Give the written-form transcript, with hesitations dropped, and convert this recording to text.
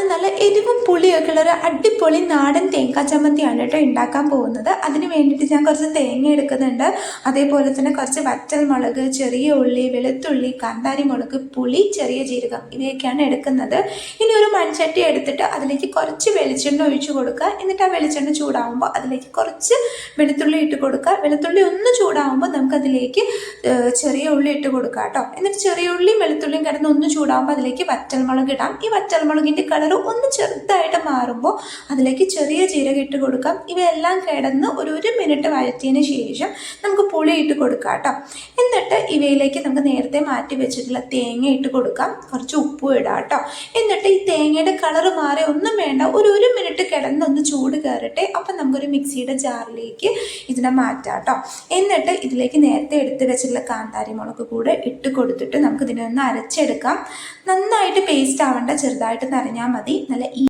ഇന്ന് നല്ല എരിവും പുളിയൊക്കെ ഉള്ള ഒരു അടിപൊളി നാടൻ തേങ്ങാ ചമ്മന്തിയാണ് കേട്ടോ ഉണ്ടാക്കാൻ പോകുന്നത്. അതിന് വേണ്ടിയിട്ട് ഞാൻ കുറച്ച് തേങ്ങ എടുക്കുന്നുണ്ട്. അതേപോലെ തന്നെ കുറച്ച് വറ്റൽമുളക്, ചെറിയ ഉള്ളി, വെളുത്തുള്ളി, കാന്താരി മുളക്, പുളി, ചെറിയ ജീരകം ഇവയൊക്കെയാണ് എടുക്കുന്നത്. ഇനി ഒരു മൺചട്ടി എടുത്തിട്ട് അതിലേക്ക് കുറച്ച് വെളിച്ചെണ്ണ ഒഴിച്ചു കൊടുക്കുക. എന്നിട്ട് ആ വെളിച്ചെണ്ണ ചൂടാകുമ്പോൾ അതിലേക്ക് കുറച്ച് വെളുത്തുള്ളി ഇട്ട് കൊടുക്കുക. വെളുത്തുള്ളി ഒന്ന് ചൂടാകുമ്പോൾ നമുക്കതിലേക്ക് ചെറിയ ഉള്ളി ഇട്ട് കൊടുക്കുക കേട്ടോ. എന്നിട്ട് ചെറിയ ഉള്ളിയും വെളുത്തുള്ളിയും കിടന്ന് ഒന്ന് ചൂടാകുമ്പോൾ അതിലേക്ക് വറ്റൽമുളക് ഇടാം. ഈ വറ്റൽമുളകിൻ്റെ കളർ ഒന്ന് ചെറുതായിട്ട് മാറുമ്പോൾ അതിലേക്ക് ചെറിയ ജീരകം ഇട്ട് കൊടുക്കാം. ഇവയെല്ലാം കിടന്ന് ഒരു മിനിറ്റ് വഴറ്റിയതിന് ശേഷം നമുക്ക് പുളി ഇട്ട് കൊടുക്കാം കേട്ടോ. എന്നിട്ട് ഇവയിലേക്ക് നമുക്ക് നേരത്തെ മാറ്റി വെച്ചിട്ടുള്ള തേങ്ങ ഇട്ട് കൊടുക്കാം. കുറച്ച് ഉപ്പും ഇടാം കേട്ടോ. എന്നിട്ട് ഈ തേങ്ങയുടെ കളർ മാറി ഒന്നും വേണ്ട, ഒരു മിനിറ്റ് കിടന്നൊന്ന് ചൂട് കയറട്ടെ. അപ്പം നമുക്കൊരു മിക്സിയുടെ ജാറിലേക്ക് ഇതിനെ മാറ്റാം കേട്ടോ. എന്നിട്ട് ഇതിലേക്ക് നേരത്തെ എടുത്ത് വെച്ചിട്ടുള്ള കാന്താരി മുളക് കൂടെ ഇട്ട് കൊടുത്തിട്ട് നമുക്ക് ഇതിനെ ഒന്ന് അരച്ചെടുക്കാം. നന്നായിട്ട് പേസ്റ്റ് ആവേണ്ട, ചെറുതായിട്ട് നരഞ്ഞാൽ മതി. നല്ല